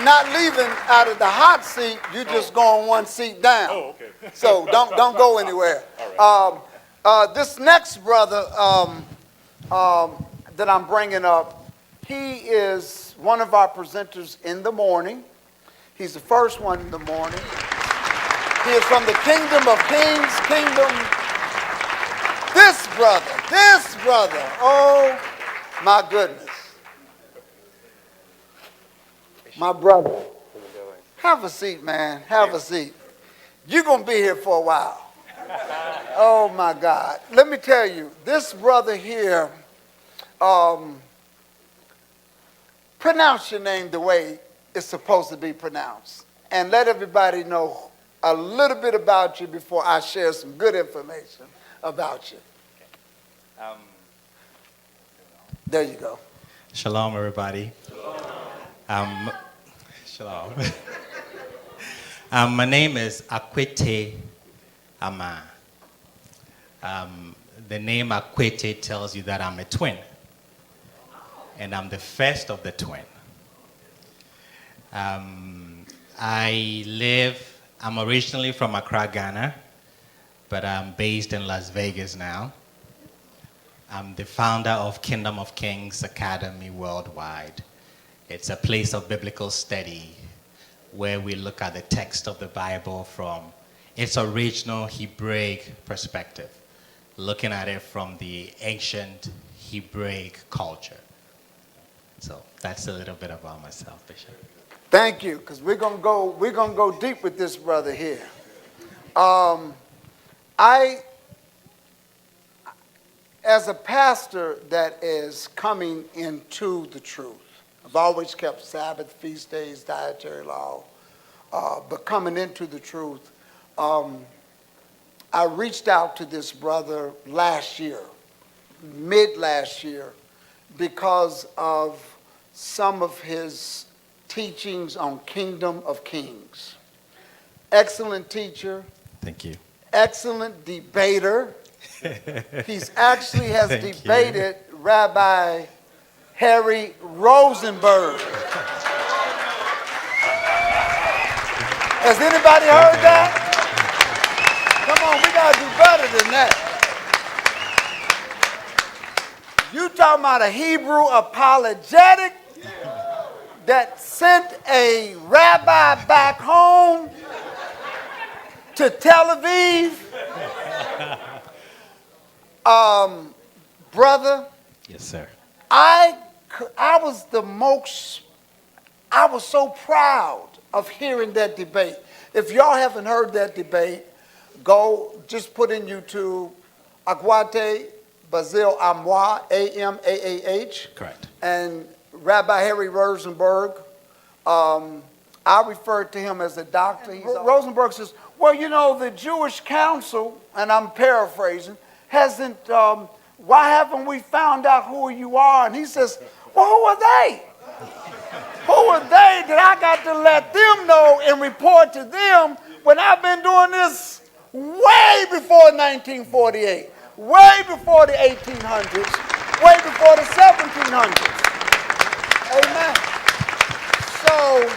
you're not leaving out of the hot seat. You just going one seat down. Oh, okay. So don't go anywhere. This next brother that I'm bringing up, he is one of our presenters in the morning. He's the first one in the morning. He is from the Kingdom of Kings, This brother, oh my goodness. My brother. Have a seat, man. Have a seat. You're going to be here for a while. Oh, my God. Let me tell you, this brother here, pronounce your name the way it's supposed to be pronounced. And let everybody know a little bit about you before I share some good information about you. There you go. Shalom, everybody. Shalom. My name is Akwetey Amaah. The name Akwetey tells you that I'm a twin. And I'm the first of the twin. I'm originally from Accra, Ghana, but I'm based in Las Vegas now. I'm the founder of Kingdom of Kings Academy Worldwide. It's a place of biblical study where we look at the text of the Bible from its original Hebraic perspective, looking at it from the ancient Hebraic culture. So that's a little bit about myself, Bishop. Thank you, because we're gonna go deep with this brother here. As a pastor that is coming into the truth, I've always kept Sabbath, feast days, dietary law, but coming into the truth, I reached out to this brother last year, mid last year, because of some of his teachings on Kingdom of Kings. Excellent teacher. Thank you. Excellent debater. He's actually has debated Rabbi Harry Rosenberg. Has anybody heard that? Come on, we gotta do better than that. You talking about a Hebrew apologetic that sent a rabbi back home to Tel Aviv? Brother. Yes, sir. I was so proud of hearing that debate. If y'all haven't heard that debate, go just put in YouTube Akwetey Basil Amaah, A-M-A-A-H. Correct. And Rabbi Harry Rosenberg. I refer to him as a doctor. Rosenberg says, well, you know, the Jewish council, and I'm paraphrasing, hasn't, why haven't we found out who you are? And he says, well, who are they? Who are they that I got to let them know and report to them when I've been doing this way before 1948, way before the 1800s, way before the 1700s. Amen. So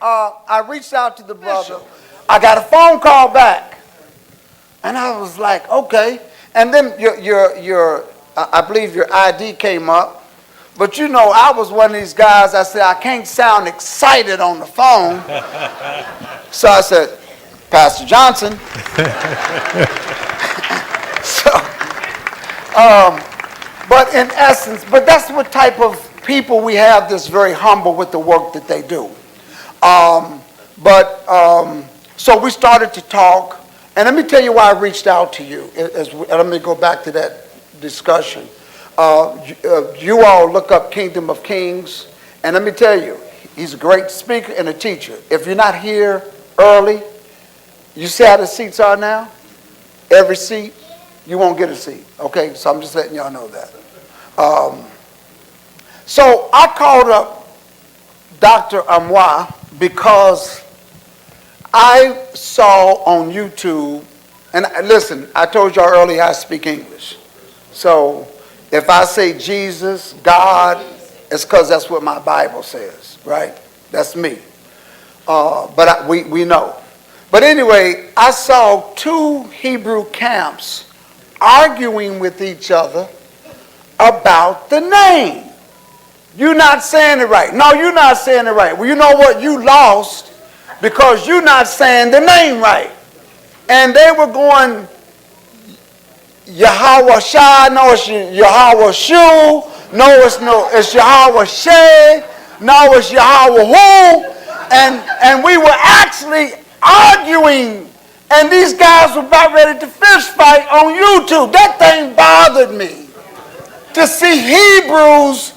I reached out to the brother. I got a phone call back. And I was like, okay. And then I believe your ID came up. But you know, I was one of these guys, I said, I can't sound excited on the phone. So I said, Pastor Johnson. But in essence, but that's what type of people we have that's very humble with the work that they do. So we started to talk. And let me tell you why I reached out to you. Let me go back to that discussion. You all look up Kingdom of Kings. And let me tell you, he's a great speaker and a teacher. If you're not here early, you see how the seats are now? Every seat, you won't get a seat. Okay, so I'm just letting y'all know that. So I called up Dr. Amaah because I saw on YouTube, and listen, I told y'all earlier I speak English. So if I say Jesus, God, it's because that's what my Bible says, right? That's me. But we know. But anyway, I saw two Hebrew camps arguing with each other about the name. You're not saying it right. No, you're not saying it right. Well, you know what? You lost because you're not saying the name right. And they were going, Yahweh Shai, no, it's Yahweh Shu, it's Yahweh She, no, it's Yahweh Hu. And we were actually arguing, and these guys were about ready to fist fight on YouTube. That thing bothered me to see Hebrews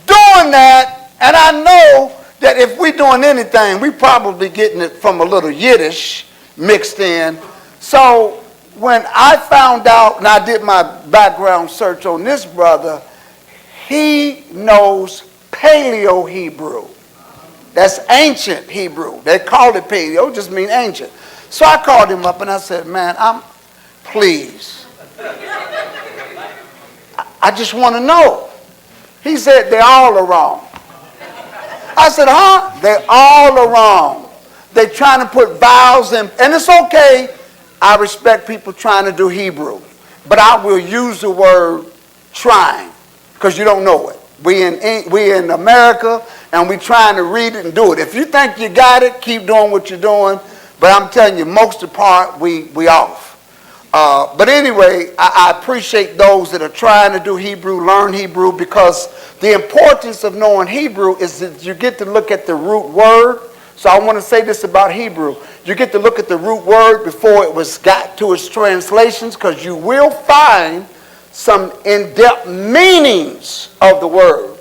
doing that, and I know that if we're doing anything, we probably getting it from a little Yiddish mixed in. So when I found out, and I did my background search on this brother, he knows Paleo Hebrew. That's ancient Hebrew. They call it Paleo, just mean ancient. So I called him up and I said, man, please. I just want to know. He said, they all are wrong. I said, huh? They all are wrong. They're trying to put vowels in, and it's okay. I respect people trying to do Hebrew, but I will use the word trying because you don't know it. We in America, and we trying to read it and do it. If you think you got it, keep doing what you're doing. But I'm telling you, most of the part, we off. But anyway, I appreciate those that are trying to do Hebrew, learn Hebrew, because the importance of knowing Hebrew is that you get to look at the root word. So I want to say this about Hebrew. You get to look at the root word before it was got to its translations, because you will find some in-depth meanings of the word.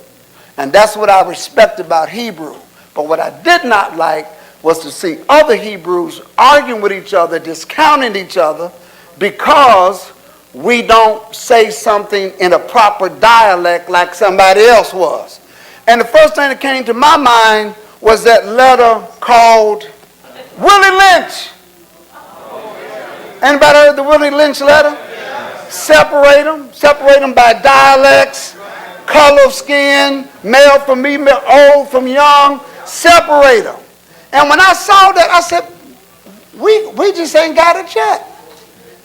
And that's what I respect about Hebrew. But what I did not like was to see other Hebrews arguing with each other, discounting each other, because we don't say something in a proper dialect like somebody else was. And the first thing that came to my mind was that letter called Willie Lynch. Anybody heard the Willie Lynch letter? Separate them by dialects, color of skin, male from female, old from young, separate them. And when I saw that, I said, we just ain't got it yet.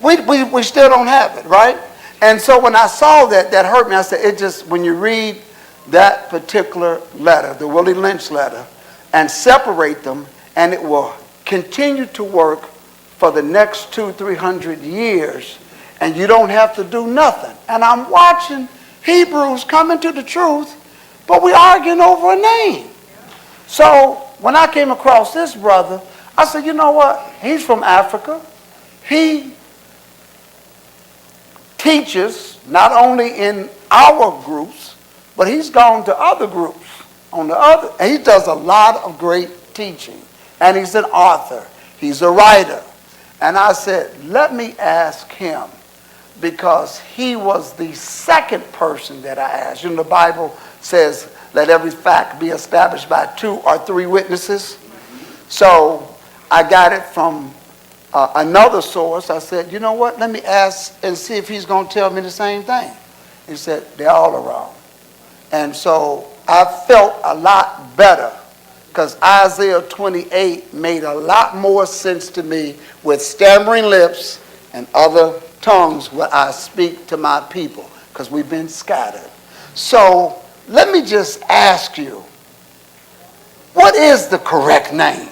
We still don't have it, right? And so when I saw that, that hurt me. I said, it just, when you read that particular letter, the Willie Lynch letter, and separate them, and it will continue to work for the next 200-300 years, and you don't have to do nothing. And I'm watching Hebrews coming to the truth, but we're arguing over a name. So when I came across this brother, I said, you know what? He's from Africa. He teaches not only in our groups, but he's gone to other groups. And he does a lot of great teaching. And he's an author. He's a writer. And I said, let me ask him, because he was the second person that I asked. You know, the Bible says, let every fact be established by 2 or 3 witnesses. So I got it from another source. I said, you know what? Let me ask and see if he's going to tell me the same thing. He said, they're all around. And so I felt a lot better, because Isaiah 28 made a lot more sense to me with stammering lips and other tongues where I speak to my people, because we've been scattered. So let me just ask you, what is the correct name?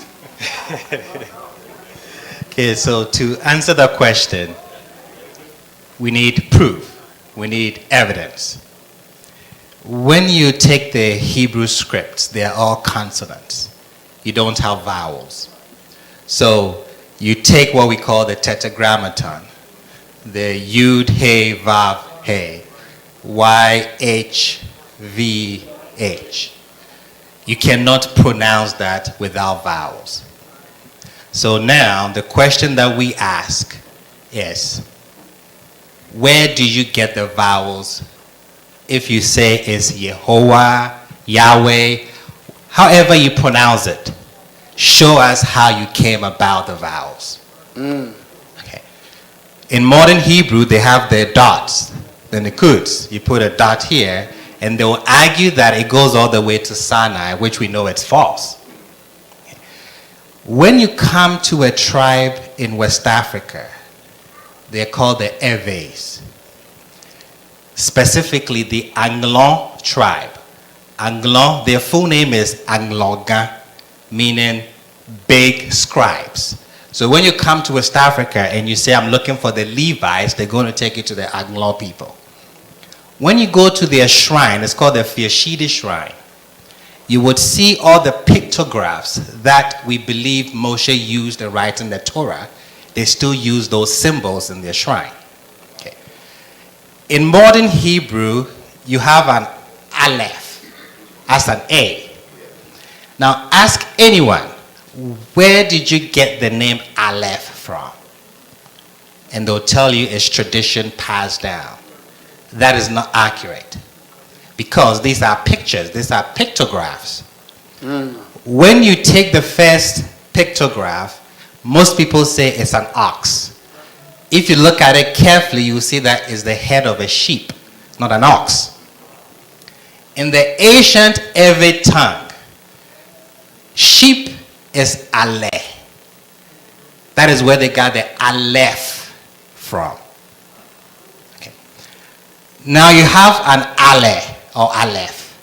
Okay, so to answer that question, we need proof. We need evidence. When you take the Hebrew scripts, they are all consonants. You don't have vowels. So you take what we call the tetragrammaton, the Yud, He, Vav, He, Y, H, V, H. You cannot pronounce that without vowels. So now the question that we ask is, where do you get the vowels? If you say it's Yehovah, Yahweh, however you pronounce it, show us how you came about the vowels. Okay. In modern Hebrew, they have their dots, the nekuds. You put a dot here, and And they will argue that it goes all the way to Sinai, which we know it's false. When you come to a tribe in West Africa, they're called the Eves. Specifically, the Anglon tribe. Anglon, their full name is Anglogan, meaning big scribes. So when you come to West Africa and you say, I'm looking for the Levites, they're going to take you to the Anglon people. When you go to their shrine, it's called the Fiashidi Shrine, you would see all the pictographs that we believe Moshe used in writing the Torah. They still use those symbols in their shrine. Okay. In modern Hebrew, you have an Aleph as an A. Now ask anyone, where did you get the name Aleph from? And they'll tell you it's tradition passed down. That is not accurate. Because these are pictures, these are pictographs. When you take the first pictograph, most people say it's an ox. If you look at it carefully, you will see that is the head of a sheep, not an ox. In the ancient Ewe tongue, sheep is Aleh. That is where they got the Aleph from. Okay. Now you have an Aleh or Aleph.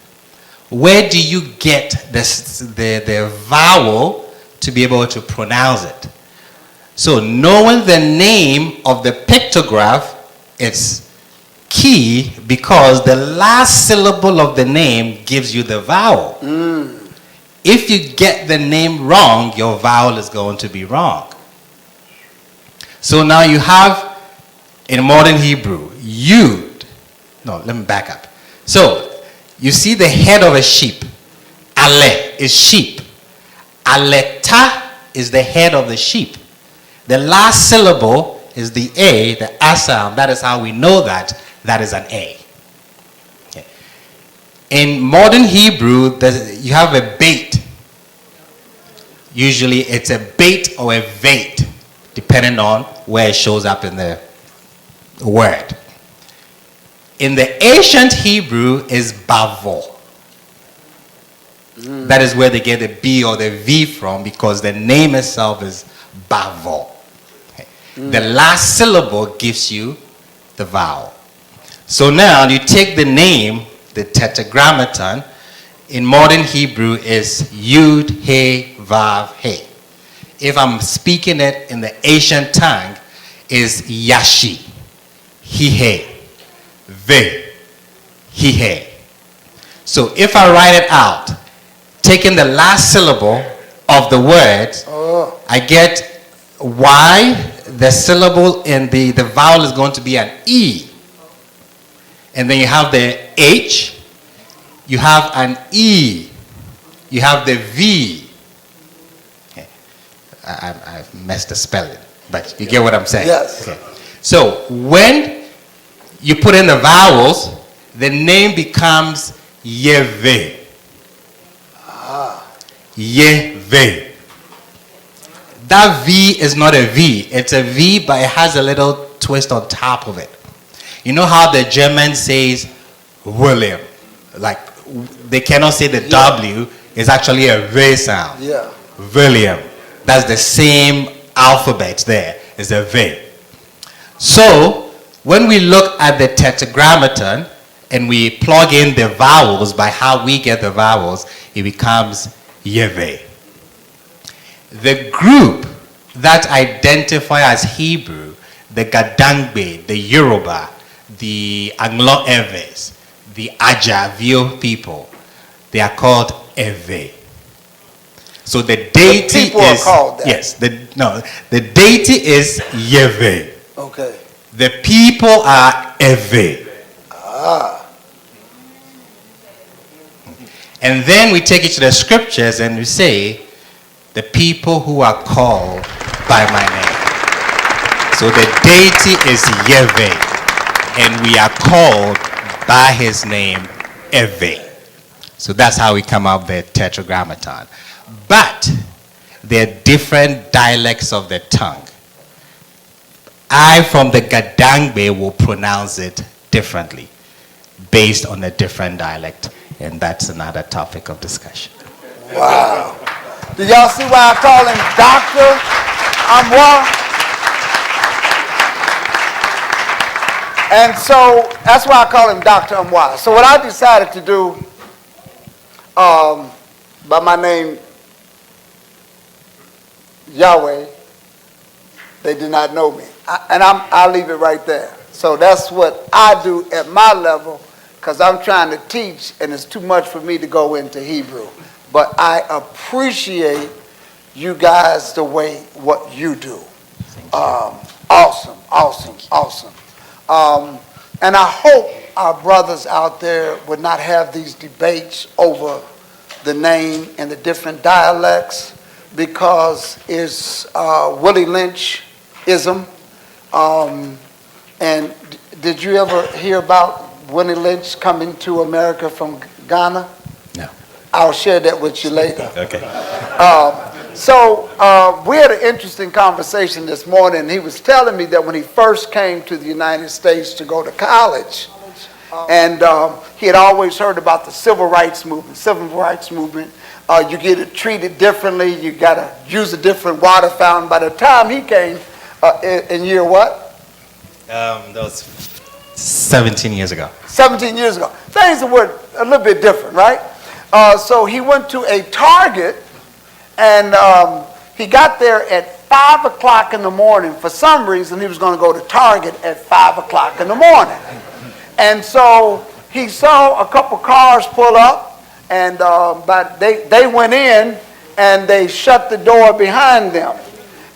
Where do you get the vowel to be able to pronounce it? So knowing the name of the pictograph is key because the last syllable of the name gives you the vowel. If you get the name wrong, your vowel is going to be wrong. So now you have, in modern Hebrew, Yud. No, let me back up. So, you see the head of a sheep. Ale is sheep. Aleta is the head of the sheep. The last syllable is the A, the A sound. That is how we know that that is an A. Okay. In modern Hebrew, you have a bait. Usually it's a bait or a vait, depending on where it shows up in the word. In the ancient Hebrew is bavo. That is where they get the B or the V from because the name itself is bavo. Okay. The last syllable gives you the vowel. So now you take the name, the tetragrammaton, in modern Hebrew is Yud, He, Vav, He. If I'm speaking it in the ancient tongue, is Yashi, He, He, Ve, He, He. So if I write it out, taking the last syllable of the word, I get Y, the syllable in the vowel is going to be an E. And then you have the H, you have an E, you have the V. Okay. I've messed the spelling, but you get what I'm saying? Yes. Okay. So when you put in the vowels, the name becomes Yeve. Yeve. That V is not a V. It's a V, but it has a little twist on top of it. You know how the German says William? Like, they cannot say the W. It's actually a V sound. Yeah. William. That's the same alphabet there. It's a V. So, when we look at the tetragrammaton and we plug in the vowels by how we get the vowels, it becomes Yeve. The group that identify as Hebrew, the Gadangbe, the Yoruba, the Anglo-Eves, the Ajavio people, they are called Eve. So the deity people is are called that. Yes, the deity is Yeve. Okay. The people are Eve. And then we take it to the scriptures and we say, the people who are called by my name. So the deity is Yeve, and we are called by his name, Eve. So that's how we come up with the tetragrammaton. But there are different dialects of the tongue. I from the Gadangbe will pronounce it differently. based on a different dialect, and that's another topic of discussion. Wow. Do y'all see why I call him Dr. Amaah? And so that's why I call him Dr. Amaah. So what I decided to do, by my name, Yahweh, they did not know me. I'll leave it right there. So that's what I do at my level, because I'm trying to teach, and it's too much for me to go into Hebrew. But I appreciate you guys the way what you do. Awesome. And I hope our brothers out there would not have these debates over the name and the different dialects, because it's Willie Lynch-ism. And did you ever hear about Willie Lynch coming to America from Ghana? No. I'll share that with you later. Okay. So we had an interesting conversation this morning, and he was telling me that when he first came to the United States to go to college, and he had always heard about the civil rights movement. You get it treated differently. You got to use a different water fountain. By the time he came, in year what? That was 17 years ago. 17 years ago. Things were a little bit different, right? So he went to a Target, and he got there at 5 o'clock in the morning. For some reason, he was going to go to Target at 5 o'clock in the morning. And so he saw a couple cars pull up, and but they went in, and they shut the door behind them.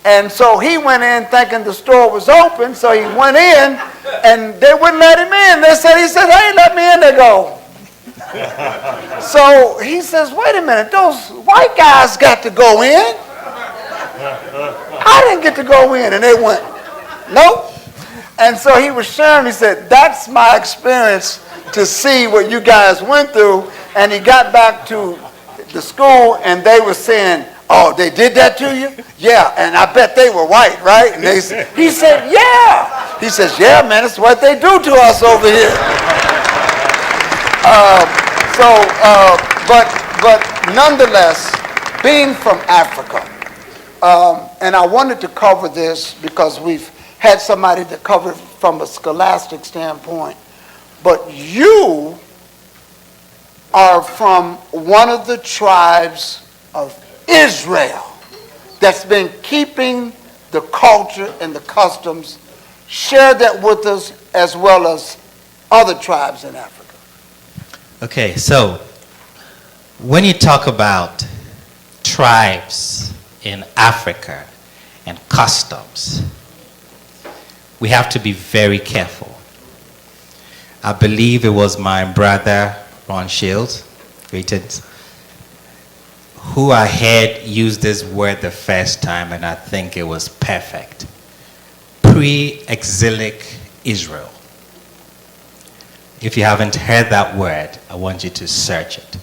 And so he went in thinking the store was open, so he went in, and they wouldn't let him in. He said, hey, let me in. They go. So he says, wait a minute, those white guys got to go in? I didn't get to go in. And they went, nope. And so he was sharing, he said, that's my experience to see what you guys went through. And he got back to the school, and they were saying, oh, they did that to you? Yeah, and I bet they were white, right? And he said, yeah. He says, yeah, man, it's what they do to us over here. But nonetheless, being from Africa, and I wanted to cover this because we've had somebody to cover it from a scholastic standpoint, but you are from one of the tribes of Israel that's been keeping the culture and the customs. Share that with us, as well as other tribes in Africa. Okay, so when you talk about tribes in Africa and customs, we have to be very careful. I believe it was my brother Ron Shields, who I heard use this word the first time, and I think it was perfect. Pre-exilic Israel. If you haven't heard that word, I want you to search it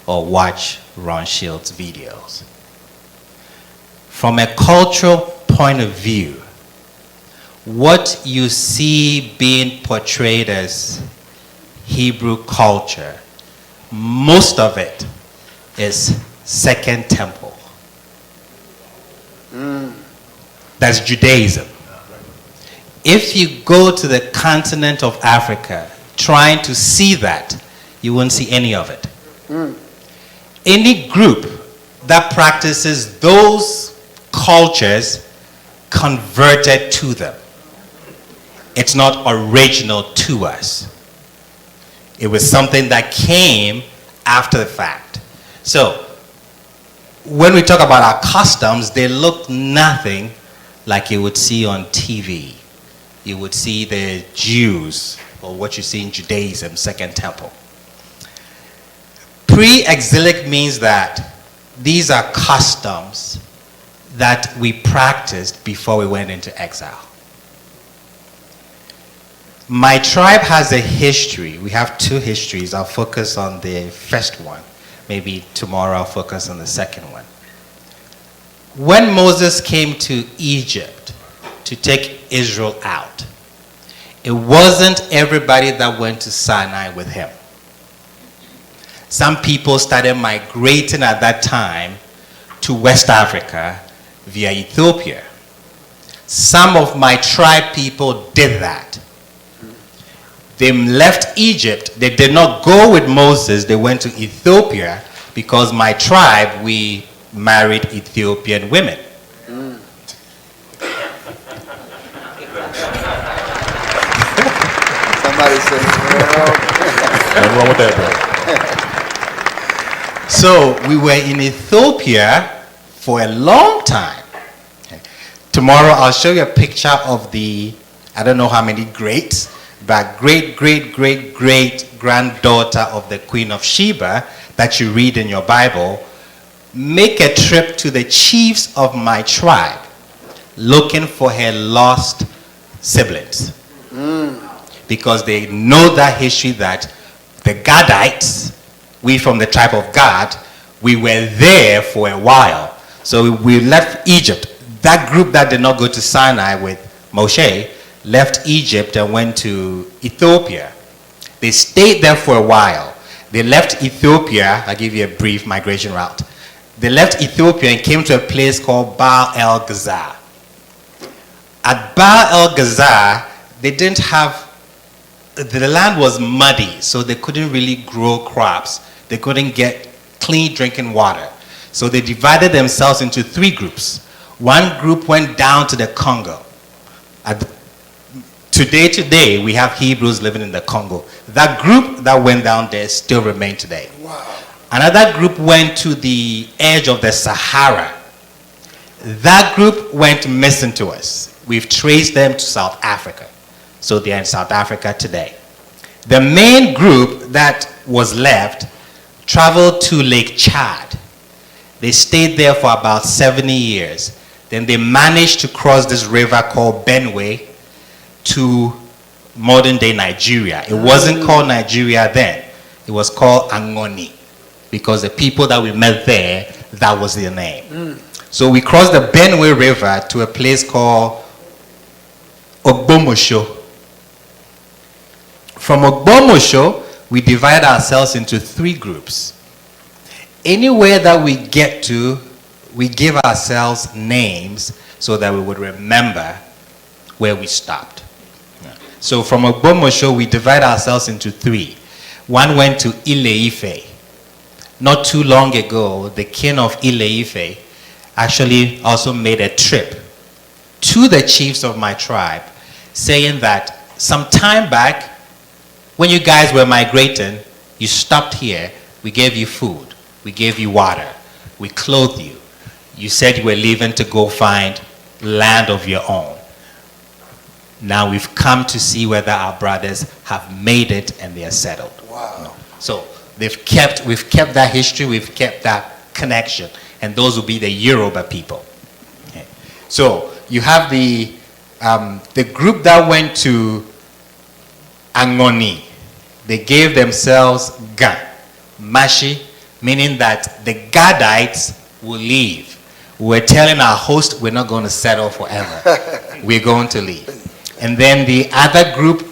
or watch Ron Shields' videos. From a cultural point of view, what you see being portrayed as Hebrew culture, most of it is Second Temple. That's Judaism. If you go to the continent of Africa trying to see that, you won't see any of it. Any group that practices those cultures converted to them. It's not original to us. It was something that came after the fact. So, when we talk about our customs, they look nothing like you would see on TV. You would see the Jews, or what you see in Judaism, Second Temple. Pre-exilic means that these are customs that we practiced before we went into exile. My tribe has a history. We have two histories. I'll focus on the first one. Maybe tomorrow I'll focus on the second one. When Moses came to Egypt to take Israel out, it wasn't everybody that went to Sinai with him. Some people started migrating at that time to West Africa via Ethiopia. Some of my tribe people did that. They left Egypt. They did not go with Moses. They went to Ethiopia because my tribe, we married Ethiopian women. Somebody say, Nothing wrong with that, bro. So we were in Ethiopia for a long time. Tomorrow I'll show you a picture of the, I don't know how many greats, but great-great-great-great-granddaughter of the Queen of Sheba that you read in your Bible, make a trip to the chiefs of my tribe looking for her lost siblings. Because they know that history that the Gadites, we from the tribe of Gad, we were there for a while. So we left Egypt. That group that did not go to Sinai with Moshe left Egypt and went to Ethiopia. They stayed there for a while. They left Ethiopia. I'll give you a brief migration route. They left Ethiopia and came to a place called Baal el-Ghazar. At Baal el-Ghazar, they didn't have, the land was muddy, so they couldn't really grow crops. They couldn't get clean drinking water. So they divided themselves into 3 groups. One group went down to the Congo. Today, we have Hebrews living in the Congo. That group that went down there still remains today. wow. Another group went to the edge of the Sahara. That group went missing to us. We've traced them to South Africa. So they're in South Africa today. The main group that was left traveled to Lake Chad. They stayed there for about 70 years. Then they managed to cross this river called Benue to modern day Nigeria. It wasn't called Nigeria then. It was called Angoni, because the people that we met there, that was their name. So we crossed the Benue River to a place called Ogbomosho. From Ogbomosho, we divide ourselves into 3 groups. Anywhere that we get to, we give ourselves names so that we would remember where we stopped. So from Ogbomosho, we divide ourselves into 3. One went to Ile-Ife. Not too long ago, the king of Ile-Ife actually also made a trip to the chiefs of my tribe, saying that some time back, when you guys were migrating, you stopped here, we gave you food, we gave you water, we clothed you. You said you were leaving to go find land of your own. Now we've come to see whether our brothers have made it and they are settled. Wow. So we've kept that history, we've kept that connection, and those will be the Yoruba people. Okay. So you have the group that went to Angoni. They gave themselves Ga, Mashi, meaning that the Gadites will leave. We're telling our host we're not going to settle forever. We're going to leave. And then the other group,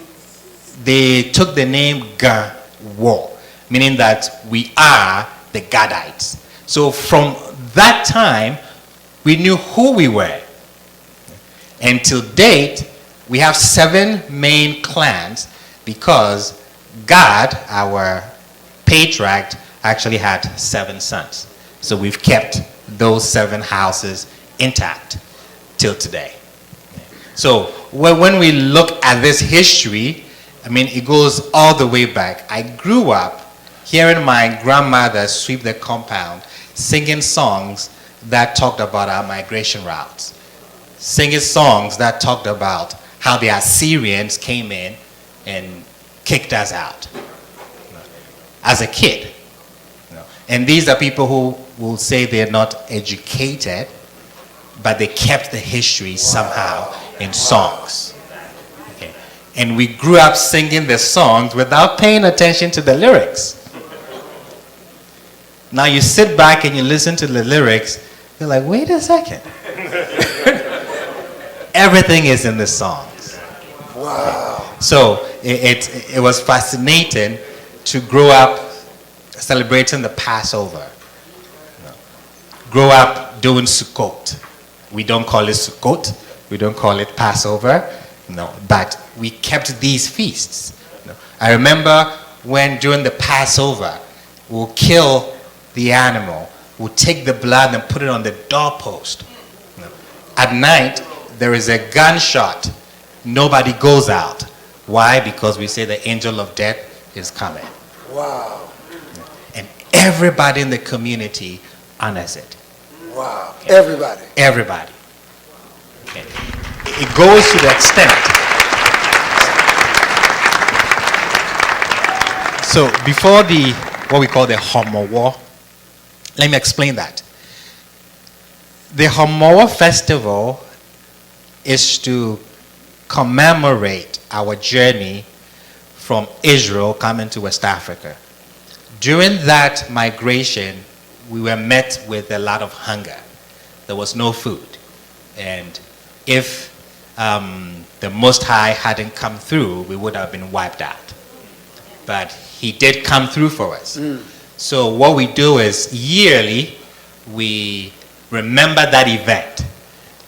they took the name Ga Wo, meaning that we are the Gadites. So from that time, we knew who we were. And till date, we have 7 main clans because God, our patriarch, actually had 7 sons. So we've kept those 7 houses intact till today. So when we look at this history, I mean, it goes all the way back. I grew up hearing my grandmother sweep the compound, singing songs that talked about our migration routes, singing songs that talked about how the Assyrians came in and kicked us out as a kid. And these are people who will say they're not educated, but they kept the history somehow in songs. Okay. And we grew up singing the songs without paying attention to the lyrics. Now you sit back and you listen to the lyrics, you're like, wait a second. Everything is in the songs. Wow. So it was fascinating to grow up celebrating the Passover. Grow up doing Sukkot. We don't call it Sukkot. We don't call it Passover. No, but we kept these feasts. I remember when during the Passover, we'll kill the animal, we'll take the blood and put it on the doorpost. At night, there is a gunshot. Nobody goes out. Why? Because we say the angel of death is coming. Wow. And everybody in the community honors it. Wow. Okay. Everybody. Everybody. Okay. It goes to the extent. So before what we call the Homowo, let me explain that. The Homowo festival is to commemorate our journey from Israel coming to West Africa. During that migration, we were met with a lot of hunger. There was no food. And if the Most High hadn't come through, we would have been wiped out. But he did come through for us. So what we do is yearly, we remember that event.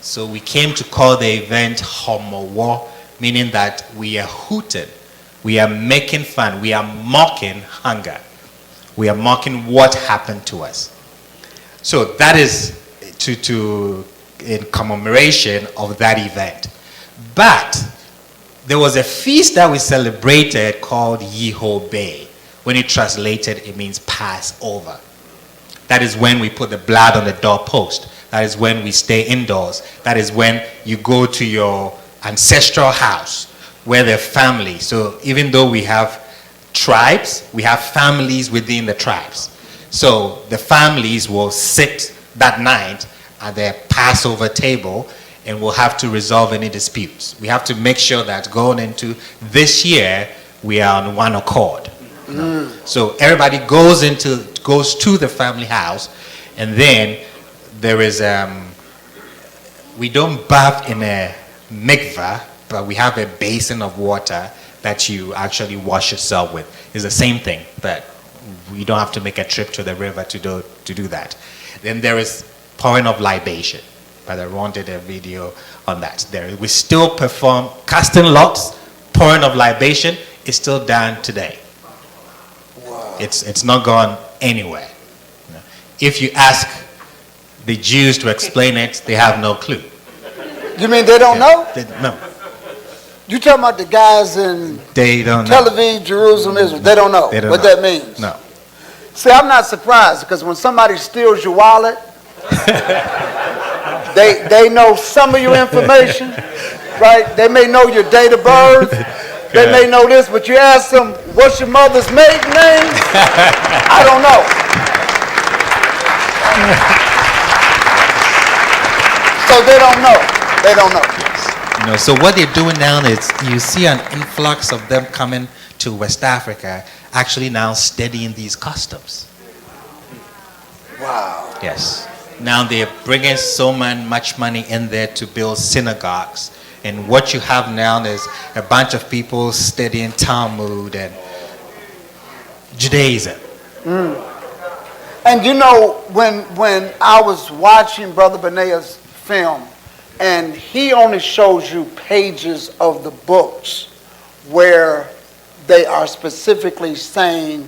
So we came to call the event Homowo, meaning that we are hooting, we are making fun, we are mocking hunger. We are mocking what happened to us. So that is in commemoration of that event. But there was a feast that we celebrated called Yehovah. When you translate it, it means Passover. That is when we put the blood on the doorpost. That is when we stay indoors. That is when you go to your ancestral house where the family. So even though we have tribes, we have families within the tribes. So the families will sit that night at their Passover table and will have to resolve any disputes. We have to make sure that going into this year, we are on one accord. So everybody goes to the family house, and then there is, we don't bath in a mikvah, but we have a basin of water that you actually wash yourself with. It's the same thing, but we don't have to make a trip to the river to do that. Then there is pouring of libation. Brother Ron did a video on that. We still perform casting lots, pouring of libation is still done today. Wow. It's not gone anywhere. If you ask the Jews to explain it, they have no clue. You mean they don't know? No. You talking about the guys in Tel Aviv, Jerusalem, Israel? They don't know what that means. No. See, I'm not surprised because when somebody steals your wallet, they know some of your information, right? They may know your date of birth. They may know this, but you ask them, what's your mother's maiden name? I don't know. So they don't know. They don't know. Yes. So what they're doing now is you see an influx of them coming to West Africa, actually now studying these customs. Wow. Yes. Now they're bringing so much money in there to build synagogues. And what you have now is a bunch of people studying Talmud and Judaism. And you know, when I was watching Brother Benea's film, and he only shows you pages of the books where they are specifically saying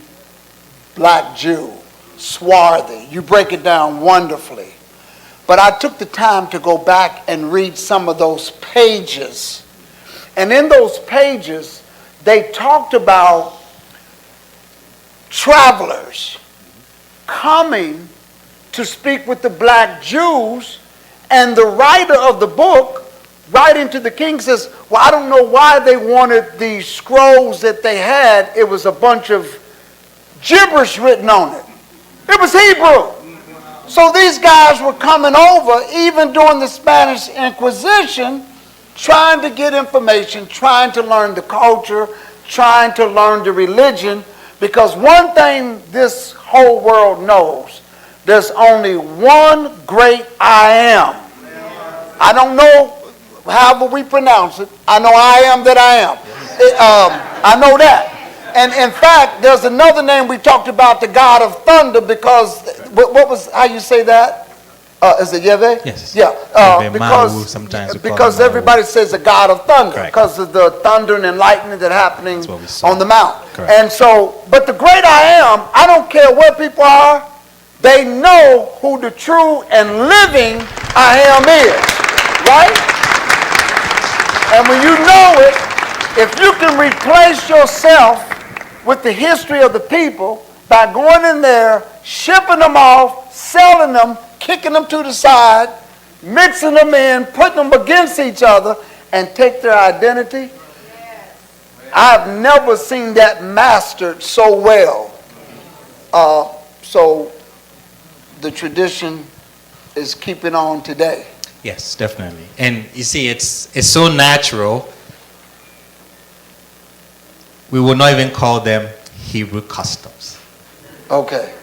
black Jew, swarthy. You break it down wonderfully. But I took the time to go back and read some of those pages. And in those pages, they talked about travelers coming to speak with the black Jews, and the writer of the book, writing to the king, says, well, I don't know why they wanted these scrolls that they had. It was a bunch of gibberish written on it. It was Hebrew. So these guys were coming over, even during the Spanish Inquisition, trying to get information, trying to learn the culture, trying to learn the religion, because one thing this whole world knows, there's only one great I am. I don't know however we pronounce it. I know I am that I am. I know that. And in fact, there's another name we talked about, the God of thunder, because what was, how you say that? Is it Yahweh? Yes. Yeah. Because everybody says the God of thunder, because of the thunder and lightning that happening on the mount. Correct. And so, but the great I am, I don't care where people are, they know who the true and living I am is, right? And when you know it, if you can replace yourself with the history of the people by going in there, shipping them off, selling them, kicking them to the side, mixing them in, putting them against each other, and take their identity. I've never seen that mastered so well. So the tradition is keeping on today. Yes, definitely. And you see, it's so natural. We will not even call them Hebrew customs. Okay.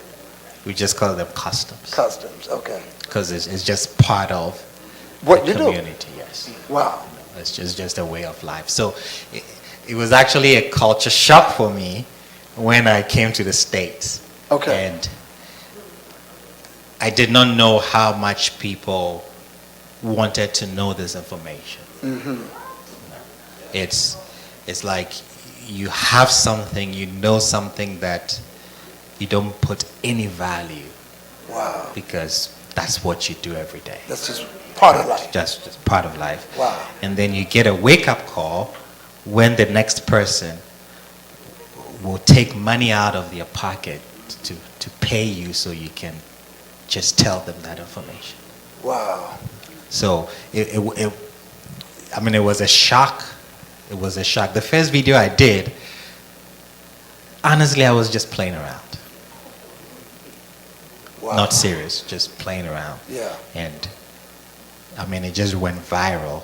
We just call them customs. Customs, okay. Because it's just part of what the you community, do. yes. Wow. It's just a way of life. So it was actually a culture shock for me when I came to the States. Okay. And I did not know how much people wanted to know this information. Mm-hmm. It's like you have something, you know something that you don't put any value. Wow. Because that's what you do every day. That's just part of life. Just part of life. Wow. And then you get a wake-up call when the next person will take money out of their pocket to pay you so you can just tell them that information. Wow. So it was a shock. It was a shock. The first video I did, honestly, I was just playing around. Wow. Not serious, just playing around. Yeah. And it just went viral.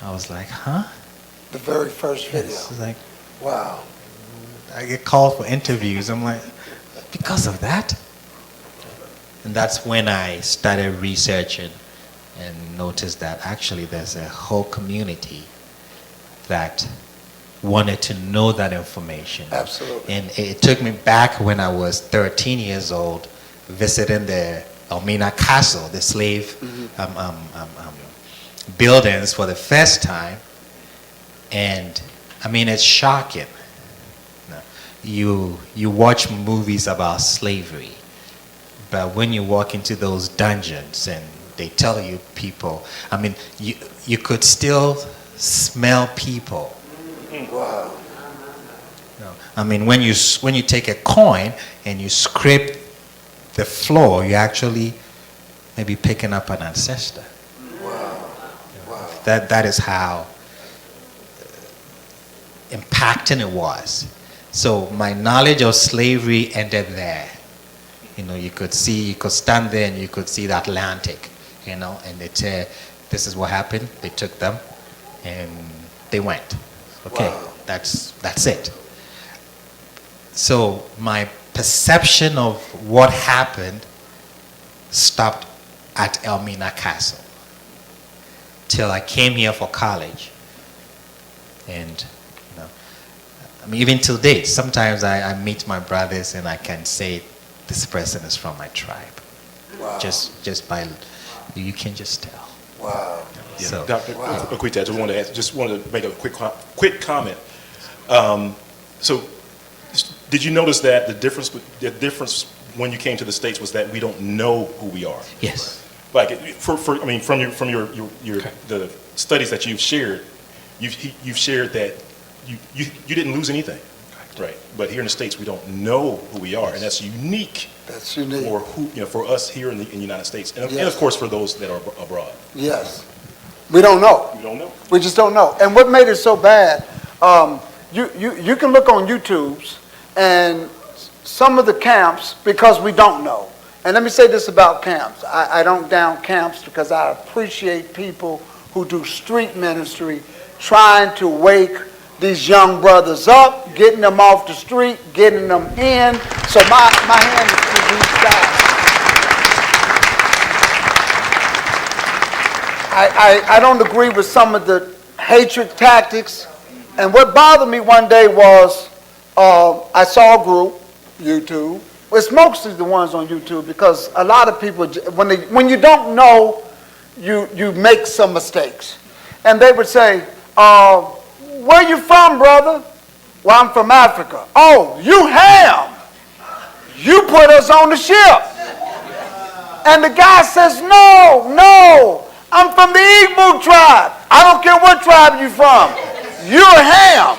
I was like, huh? The very first video. It's like, wow. I get called for interviews. I'm like, because of that? And that's when I started researching and noticed that actually there's a whole community that wanted to know that information. Absolutely. And it took me back when I was 13 years old, visiting the Amaah Castle, the slave buildings for the first time. And it's shocking. You watch movies about slavery, but when you walk into those dungeons and they tell you people, you could still smell people. Wow. When you take a coin and you scrape the floor, you actually may be picking up an ancestor. Wow. Wow. That is how impacting it was. So my knowledge of slavery ended there. You could stand there and you could see the Atlantic, and they'd say, this is what happened. They took them and they went. Okay, wow. That's it. So my perception of what happened stopped at Amaah Castle till I came here for college. And even till date, sometimes I meet my brothers and I can say this person is from my tribe. Wow. Just by, you can just tell. Wow. Yeah. So, Dr. Akwetey, I just wanted to make a quick comment. So, did you notice that the difference when you came to the States was that we don't know who we are? Yes. Like from your the studies that you've shared, you've shared that you didn't lose anything, right? But here in the States, we don't know who we are, and that's unique. That's unique. Or for us here in the United States, and of course for those that are abroad. Yes. We don't know. We don't know. We just don't know. And what made it so bad? You can look on YouTube's and some of the camps, because we don't know. And let me say this about camps. I don't down camps because I appreciate people who do street ministry, trying to wake these young brothers up, getting them off the street, getting them in. So my hand is to these guys. I don't agree with some of the hatred tactics. And what bothered me one day was I saw a group, YouTube. It's mostly the ones on YouTube because a lot of people, when you don't know, you make some mistakes. And they would say, where you from, brother? Well, I'm from Africa. Oh, you ham. You put us on the ship. And the guy says, no, I'm from the Igbo tribe. I don't care what tribe you're from. You're ham.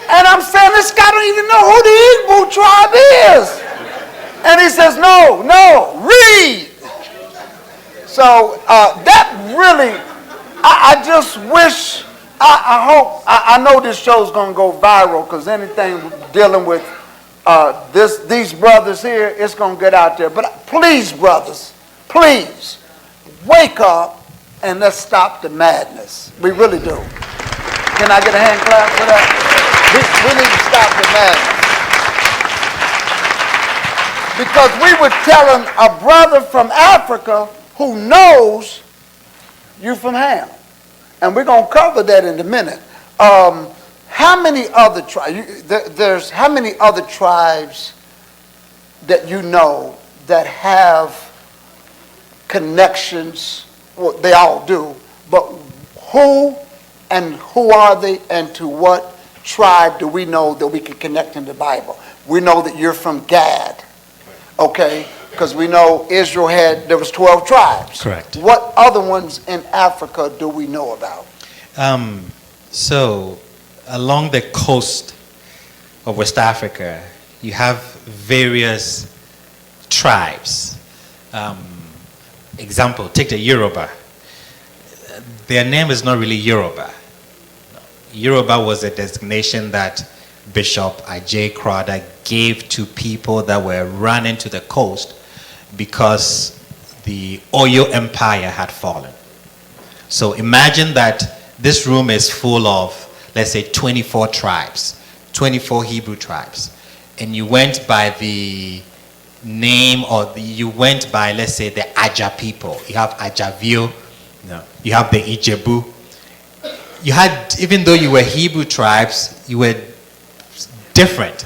And I'm saying, this guy don't even know who the Igbo tribe is. And he says, no, read. So that really, I just wish, I hope, I know this show's going to go viral because anything dealing with these brothers here, it's going to get out there. But please, brothers, please, wake up and let's stop the madness. We really do. Can I get a hand clap for that? We need to stop the madness. Because we were telling a brother from Africa who knows you from Ham. And we're going to cover that in a minute. How many other tribes, how many other tribes that you know that have connections? Well, they all do, but who are they, and to what tribe do we know that we can connect in the Bible? We know that you're from Gad, okay? Because we know Israel there was 12 tribes. Correct. What other ones in Africa do we know about? So, along the coast of West Africa, you have various tribes. Example, take the Yoruba. Their name is not really Yoruba. Yoruba was a designation that Bishop Ajay Crowder gave to people that were running to the coast because the Oyo Empire had fallen. So imagine that this room is full of, let's say, 24 tribes, 24 Hebrew tribes. And you went by the name, or you went by, let's say, the Aja people. You have Ajavio, you have the Ijebu. You had, even though you were Hebrew tribes, you were different.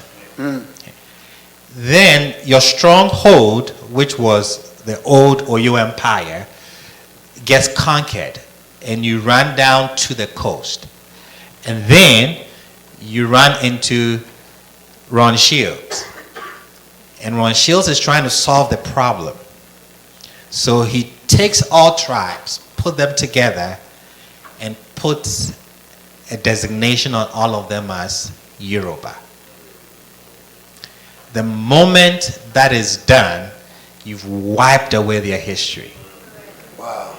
Then your stronghold, which was the old Oyo Empire, gets conquered, and you run down to the coast. And then you run into Ron Shields. And Ron Shields is trying to solve the problem. So he takes all tribes, put them together, and puts a designation on all of them as Yoruba. The moment that is done, you've wiped away their history. Wow.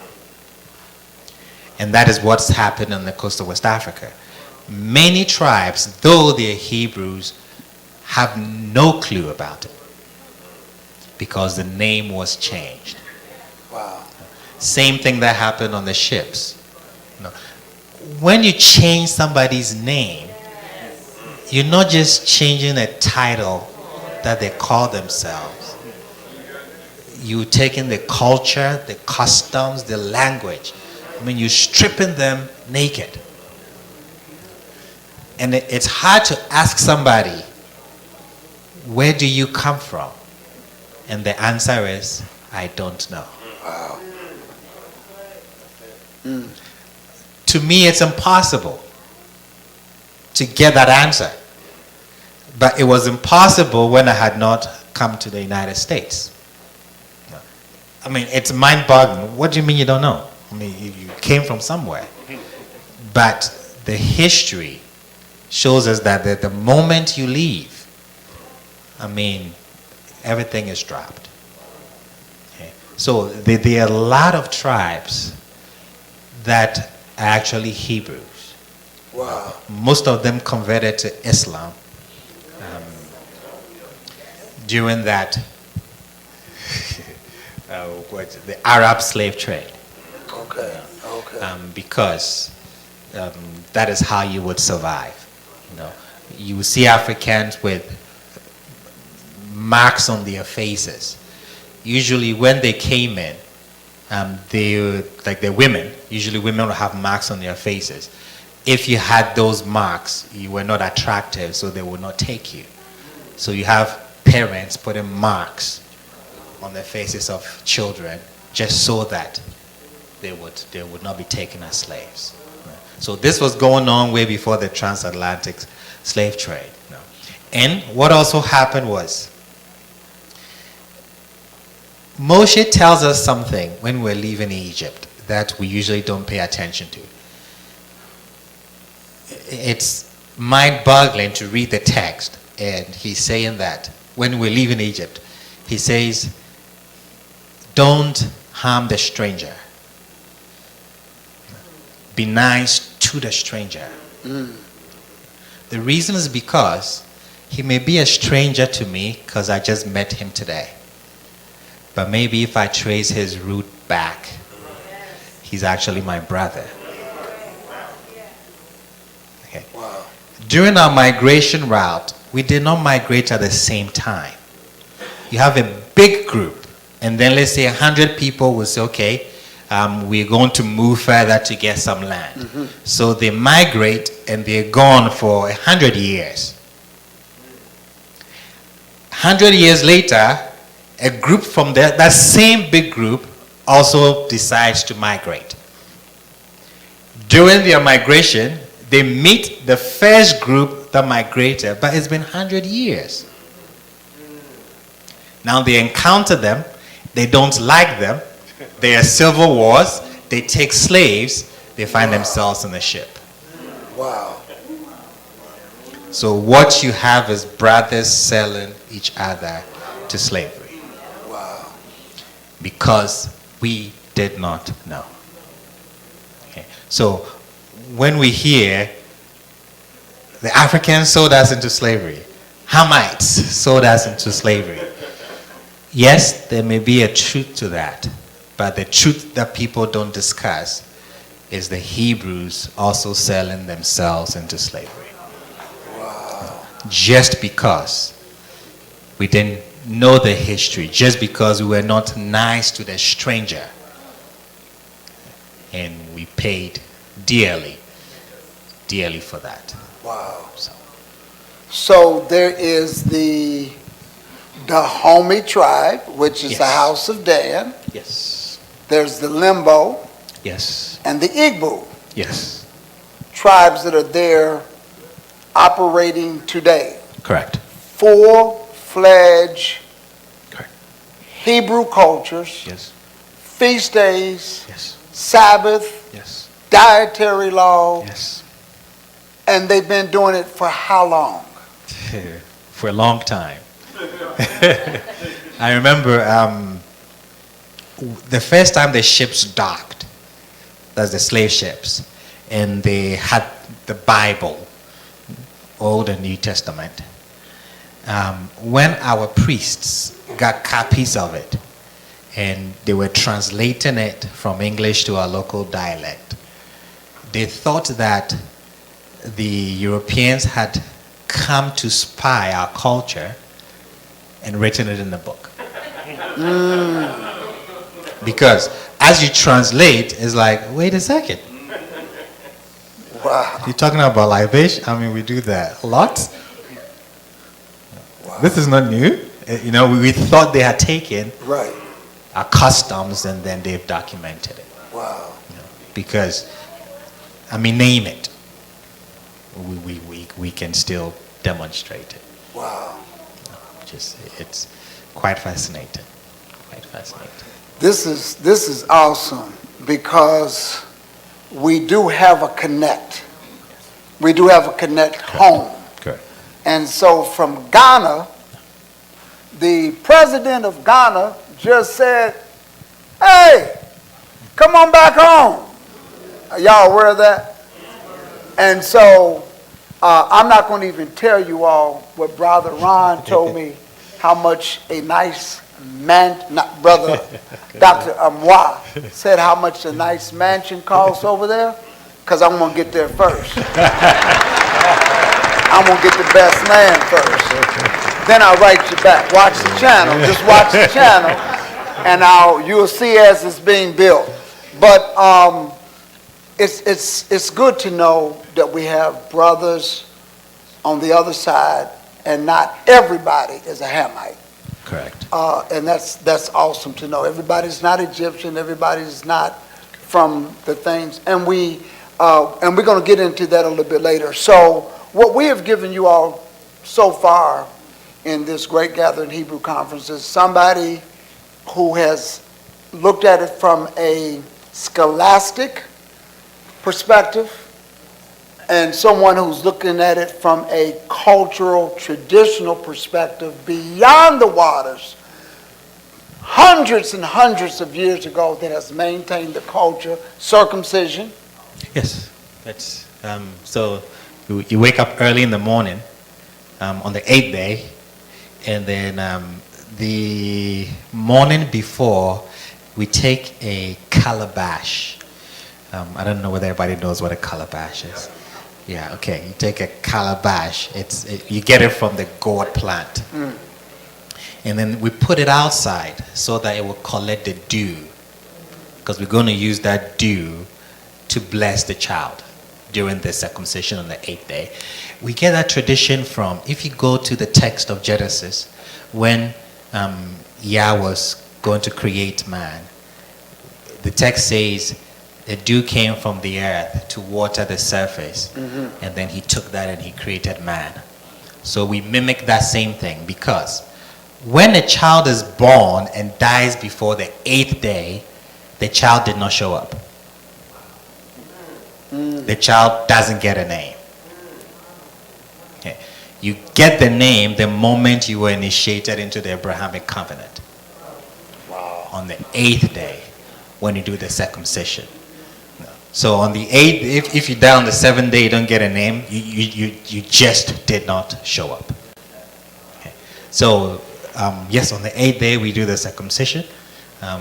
And that is what's happened on the coast of West Africa. Many tribes, though they're Hebrews, have no clue about it because the name was changed. Wow. Same thing that happened on the ships. When you change somebody's name, you're not just changing a title that they call themselves. You're taking the culture, the customs, the language. I mean, you're stripping them naked. And it's hard to ask somebody, where do you come from? And the answer is, I don't know. Wow. To me, it's impossible to get that answer. But it was impossible when I had not come to the United States. I mean, it's mind-boggling. What do you mean you don't know? I mean, you came from somewhere. But the history shows us that the moment you leave, I mean, everything is dropped. Okay? So there are a lot of tribes that are actually Hebrews. Wow. Most of them converted to Islam during that the Arab slave trade. Okay. Okay. Because that is how you would survive. You would see Africans with marks on their faces. Usually when they came in, they're women. Usually women will have marks on their faces. If you had those marks, you were not attractive, so they would not take you. So you have parents putting marks on the faces of children just so that they would not be taken as slaves. So this was going on way before the transatlantic slave trade. And what also happened was, Moshe tells us something when we're leaving Egypt that we usually don't pay attention to. It's mind-boggling to read the text, and he's saying that when we're leaving Egypt, he says, don't harm the stranger. Be nice to the stranger. The reason is because he may be a stranger to me because I just met him today. But maybe if I trace his root back, he's actually my brother. Okay. Wow. During our migration route, we did not migrate at the same time. You have a big group, and then let's say 100 people will say, okay, we're going to move further to get some land. So they migrate, and they're gone for 100 years. 100 years later, a group from that same big group also decides to migrate. During their migration, they meet the first group that migrated, but it's been 100 years. Now they encounter them, they don't like them, there are civil wars, they take slaves, they find themselves in the ship. Wow. So what you have is brothers selling each other to slavery. Wow. Because we did not know. Okay. So when we hear the Africans sold us into slavery, Hamites sold us into slavery, yes, there may be a truth to that, but the truth that people don't discuss is the Hebrews also selling themselves into slavery. Wow. Just because we didn't know the history, just because we were not nice to the stranger, and we paid dearly for that. Wow. So there is the Dahomey tribe, which is Yes. the house of Dan. Yes. There's the Limbo Yes. and the Igbo Yes. tribes that are there operating today. Correct. Full-fledged Correct. Hebrew cultures, Yes. feast days, Yes. Sabbath, Yes. dietary law, Yes. and they've been doing it for how long? For a long time. I remember the first time the ships docked, that's the slave ships, and they had the Bible, Old and New Testament. When our priests got copies of it, and they were translating it from English to our local dialect, they thought that the Europeans had come to spy our culture and written it in the book. Because as you translate, it's like, wait a second. Wow. You're talking about libation? I mean, we do that a lot. Wow. This is not new. You know, we thought they had taken Right. our customs and then they've documented it. Wow. You know, because, I mean, name it. We can still demonstrate it. Wow. It's quite fascinating. Quite fascinating. This is awesome because we do have a connect. We do have a connect home. Correct. And so from Ghana, the president of Ghana just said, hey, come on back home. Are y'all aware of that? And so I'm not going to even tell you all what Brother Ron told me, how much a nice Brother Dr. Amaah said how much a nice mansion costs over there, because I'm going to get there first. I'm going to get the best land first. Then I'll write you back. Watch the channel. Just watch the channel. And you'll see as it's being built. But it's good to know that we have brothers on the other side, and not everybody is a Hamite. Correct. And that's awesome to know. Everybody's not Egyptian. Everybody's not from the things. And we're going to get into that a little bit later. So what we have given you all so far in this Great Gathering Hebrew Conference is somebody who has looked at it from a scholastic perspective, and someone who's looking at it from a cultural, traditional perspective beyond the waters, hundreds and hundreds of years ago, that has maintained the culture, circumcision. Yes. That's, so you wake up early in the morning on the 8th day, and then the morning before, we take a calabash. I don't know whether everybody knows what a calabash is. Yeah, okay. You take a calabash. You get it from the gourd plant. And then we put it outside so that it will collect the dew, because we're going to use that dew to bless the child during the circumcision on the 8th day. We get that tradition from, if you go to the text of Genesis, when Yah was going to create man, the text says the dew came from the earth to water the surface, and then he took that and he created man. So we mimic that same thing, because when a child is born and dies before the 8th day, the child did not show up. The child doesn't get a name. Okay. You get the name the moment you were initiated into the Abrahamic covenant. Wow. On the 8th day, when you do the circumcision. So on the 8th, if you die on the 7th day, you don't get a name, you just did not show up. Okay. So yes, on the 8th day, we do the circumcision.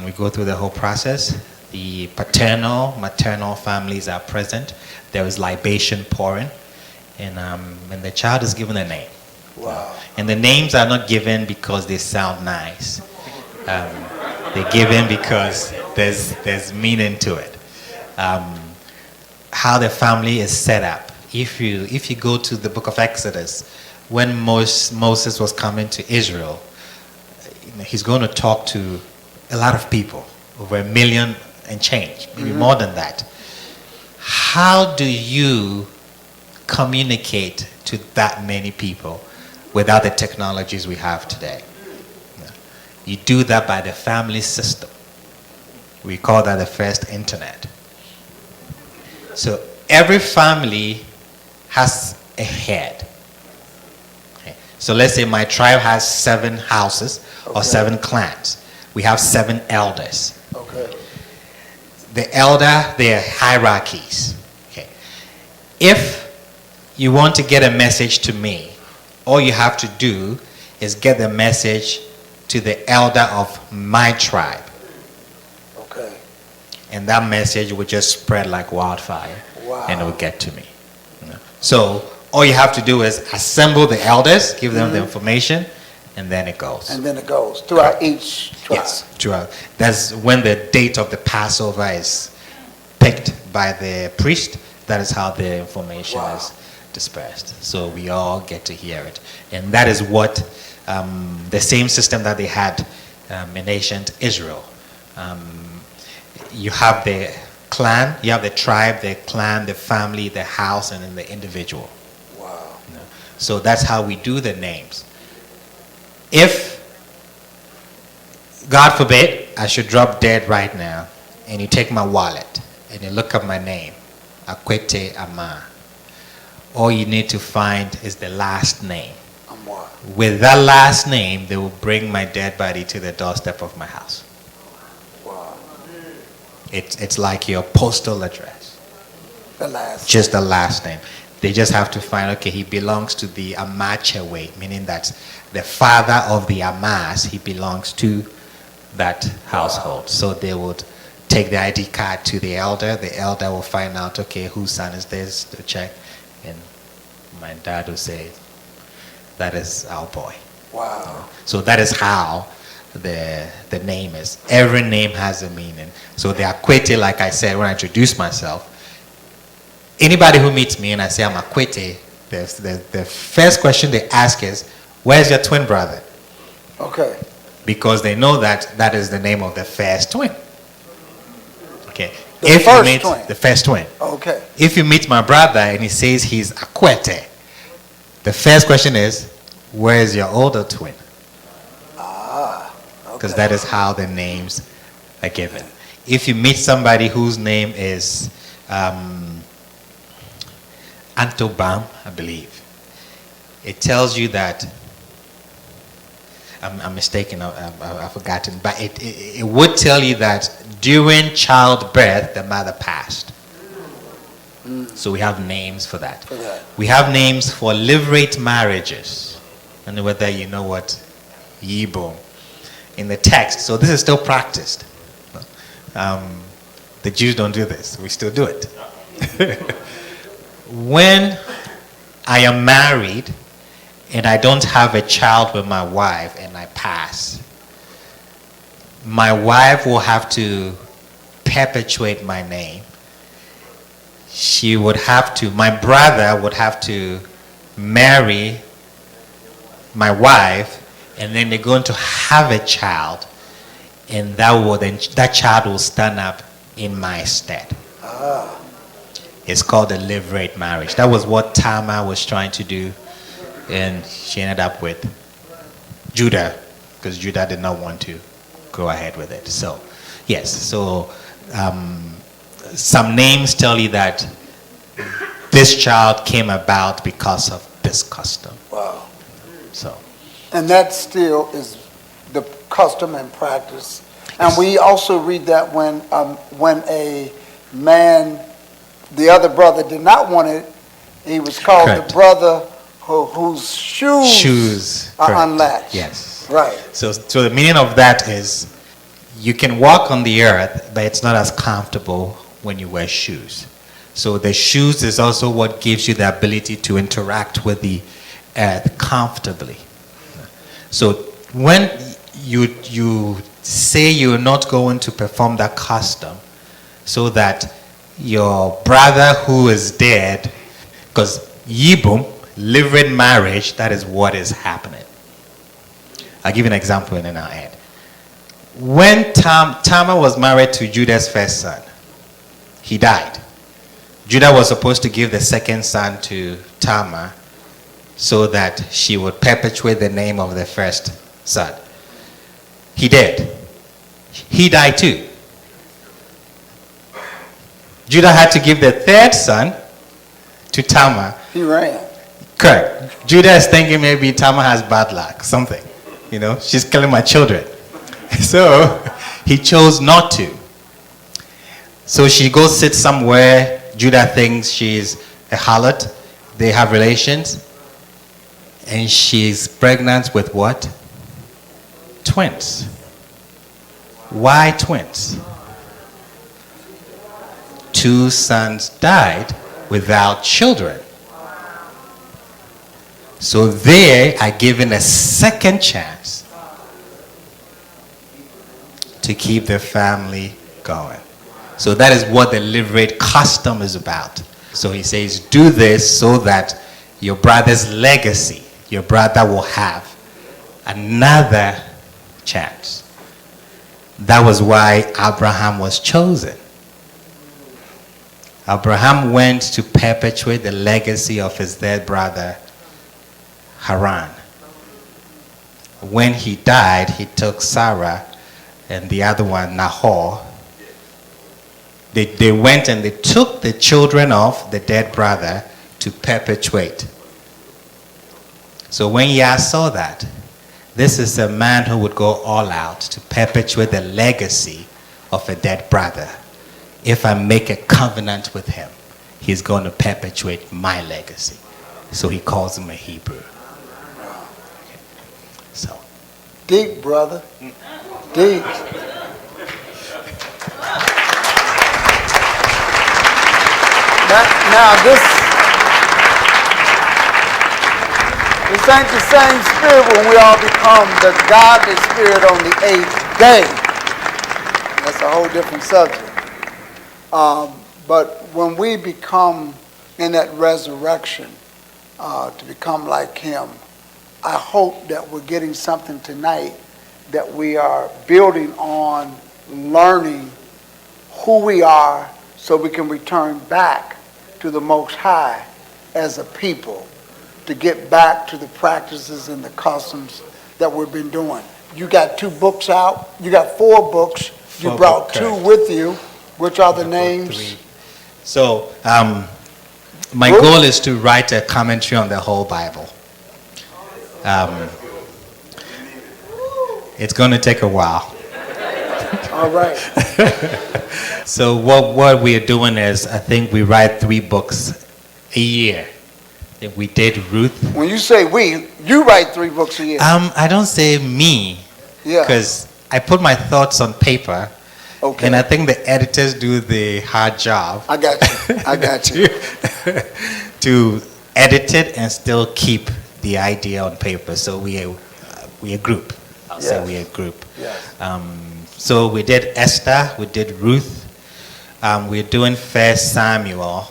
We go through the whole process. The paternal, maternal families are present. There is libation pouring, and the child is given a name. Wow. And the names are not given because they sound nice. They're given because there's meaning to it. How the family is set up. If you go to the book of Exodus, when Moses was coming to Israel, he's going to talk to a lot of people, over 1 million and change, maybe more than that. How do you communicate to that many people without the technologies we have today? You do that by the family system. We call that the first internet. So every family has a head. Okay. So let's say my tribe has 7 houses or 7 clans. We have 7 elders. Okay. The elder, there are hierarchies. Okay. If you want to get a message to me, all you have to do is get the message to the elder of my tribe. Okay. And that message will just spread like wildfire. Wow. And it will get to me. So all you have to do is assemble the elders, give them the information, and then it goes. And then it goes throughout each tribe. Yes, throughout. That's when the date of the Passover is picked by the priest. That is how the information is dispersed. So we all get to hear it. And that is what the same system that they had in ancient Israel. You have the clan, you have the tribe, the clan, the family, the house, and then the individual. Wow. So that's how we do the names. If, God forbid, I should drop dead right now, and you take my wallet, and you look up my name, Akwetey Amaah, all you need to find is the last name. Amaah. With that last name, they will bring my dead body to the doorstep of my house. Wow. It's like your postal address. The last. Just the last name. They just have to find, okay, he belongs to the Amaah, meaning that the father of the Amaahs, he belongs to that household. So they would take the ID card to the elder will find out, okay, whose son is this, to check, and my dad will say, that is our boy. Wow. So that is how the name is. Every name has a meaning. So the Akwetey, like I said when I introduced myself, anybody who meets me and I say I'm Akwetey, the first question they ask is, where's your twin brother? Okay. Because they know that that is the name of the first twin. Okay. The first twin. The first twin. Okay. If you meet my brother and he says he's Akwetey, the first question is, where's your older twin? Because that is how the names are given. If you meet somebody whose name is Antobam, I believe, it tells you that, I'm mistaken, I've forgotten, but it would tell you that during childbirth, the mother passed. So we have names for that. We have names for Levirate marriages. I don't know whether you know what Yibo in the text. So this is still practiced. The Jews don't do this. We still do it. When I am married and I don't have a child with my wife and I pass, my wife will have to perpetuate my name. She would have to, my brother would have to marry my wife, and then they're going to have a child, and that child will stand up in my stead. It's called a Levirate marriage. That was what Tamar was trying to do, and she ended up with Judah, because Judah did not want to go ahead with it. So, yes, so some names tell you that this child came about because of this custom. Wow. So. And that still is the custom and practice. And we also read that when a man, the other brother did not want it, he was called Correct. the brother whose shoes are correct. unlatched. Yes. Right. So the meaning of that is you can walk on the earth, but it's not as comfortable when you wear shoes. So the shoes is also what gives you the ability to interact with the earth comfortably. So when you say you're not going to perform that custom, so that your brother who is dead, because Yibum, Levirate marriage, that is what is happening. I'll give you an example and then I'll add. When Tamar was married to Judah's first son, he died. Judah was supposed to give the second son to Tamar so that she would perpetuate the name of the first son. He did. He died too. Judah had to give the third son to Tamar. He ran. Correct. Judah is thinking maybe Tamar has bad luck, something. You know, she's killing my children. So he chose not to. So she goes sit somewhere. Judah thinks she's a harlot. They have relations. And she's pregnant with what? Twins. Why twins? 2 sons died without children. So they are given a second chance to keep their family going. So that is what the Levirate custom is about. So he says, do this so that your brother's legacy, your brother will have another chance. That was why Abraham was chosen. Abraham went to perpetuate the legacy of his dead brother, Haran. When he died, he took Sarah and the other one, Nahor. They went and they took the children of the dead brother to perpetuate. So when Yah saw that, this is a man who would go all out to perpetuate the legacy of a dead brother. If I make a covenant with him, he's going to perpetuate my legacy. So he calls him a Hebrew. Okay. So. Deep, brother. Deep. Now this ain't the same spirit when we all become the godly spirit on the 8th day. That's a whole different subject. But when we become in that resurrection, to become like him, I hope that we're getting something tonight that we are building on learning who we are so we can return back to the Most High as a people, to get back to the practices and the customs that we've been doing. You got 2 books out. You got 4 books. You brought 2 with you. Which are the names? 3. So my goal is to write a commentary on the whole Bible. It's going to take a while. All right. So what we are doing is, I think we write 3 books a year. We did Ruth. When you say we, you write 3 books a year. I don't say me, because I put my thoughts on paper. Okay. And I think the editors do the hard job. I got you. I got you. To edit it and still keep the idea on paper. So we a group. I'll say we're a group. Yes. So we did Esther. We did Ruth. We're doing 1 Samuel.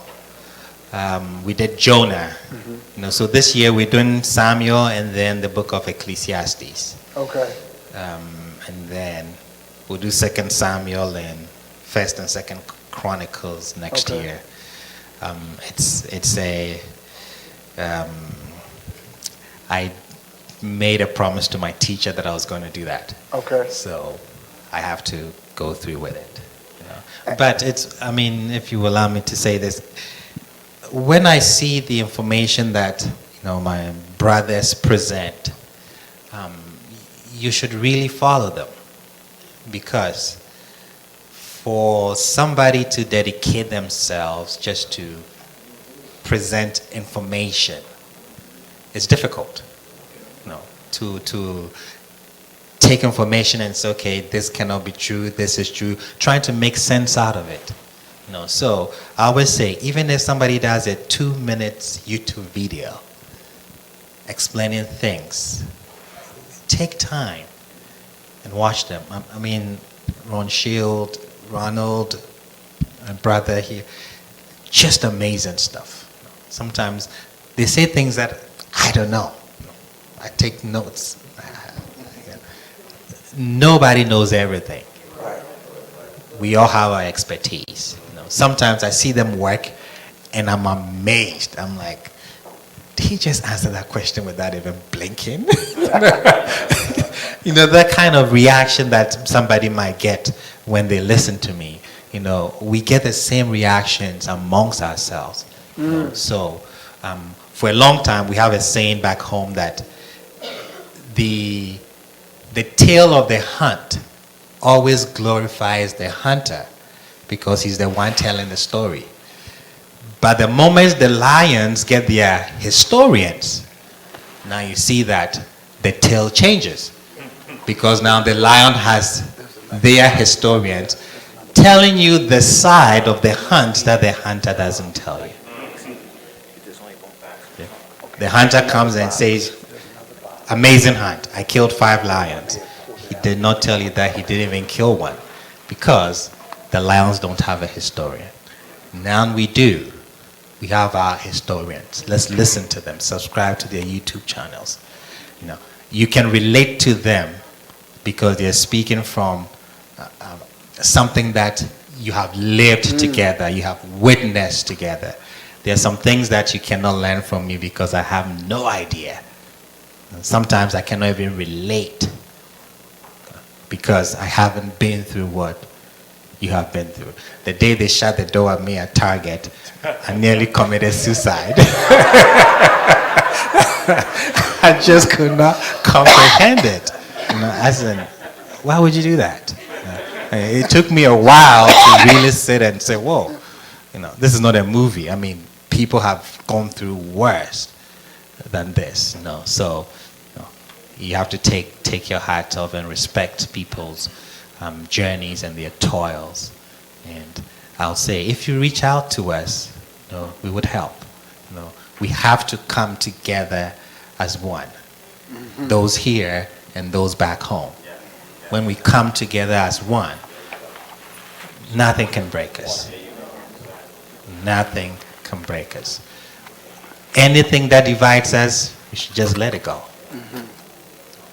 We did Jonah. Mm-hmm. So this year we're doing Samuel and then the book of Ecclesiastes. Okay. And then we'll do 2 Samuel and 1 and 2 Chronicles next year. I made a promise to my teacher that I was going to do that. Okay. So I have to go through with it. But if you allow me to say this, when I see the information that my brothers present, you should really follow them. Because for somebody to dedicate themselves just to present information, it's difficult. To take information and say, okay, this cannot be true, this is true, trying to make sense out of it. So I always say, even if somebody does a 2-minute YouTube video explaining things, take time and watch them. Ronald, my brother here, just amazing stuff. Sometimes they say things that I don't know. I take notes. Nobody knows everything. We all have our expertise. Sometimes I see them work and I'm amazed. I'm like, did he just answer that question without even blinking? That kind of reaction that somebody might get when they listen to me. We get the same reactions amongst ourselves. So for a long time, we have a saying back home that the tale of the hunt always glorifies the hunter because he's the one telling the story. But the moment the lions get their historians, now you see that the tale changes. Because now the lion has their historians telling you the side of the hunt that the hunter doesn't tell you. The hunter comes and says, amazing hunt, I killed 5 lions. He did not tell you that he didn't even kill one because the lions don't have a historian. Now we do. We have our historians. Let's listen to them. Subscribe to their YouTube channels. You can relate to them because they're speaking from something that you have lived together, you have witnessed together. There are some things that you cannot learn from me because I have no idea. Sometimes I cannot even relate because I haven't been through what you have been through. The day they shut the door at me at Target, I nearly committed suicide. I just could not comprehend it. I said, why would you do that? It took me a while to really sit and say, whoa, this is not a movie. People have gone through worse than this. So you have to take your hat off and respect people's journeys and their toils. And I'll say, if you reach out to us, we would help. We have to come together as one. Those here and those back home. When we come together as one, nothing can break us. Nothing can break us. Anything that divides us, we should just let it go.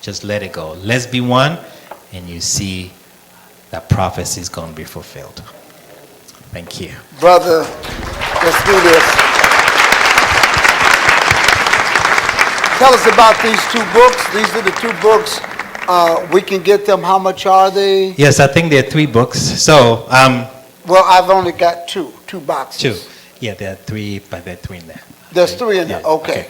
Just let it go. Let's be one, and you see that prophecy is going to be fulfilled. Thank you. Brother, let's do this. Tell us about these 2 books. These are the 2 books. We can get them. How much are they? Yes, I think there are 3 books. So, Well, I've only got 2 boxes. 2. Yeah, there are 3, but there are 3 in there. There's 3 in there. Yeah, Okay.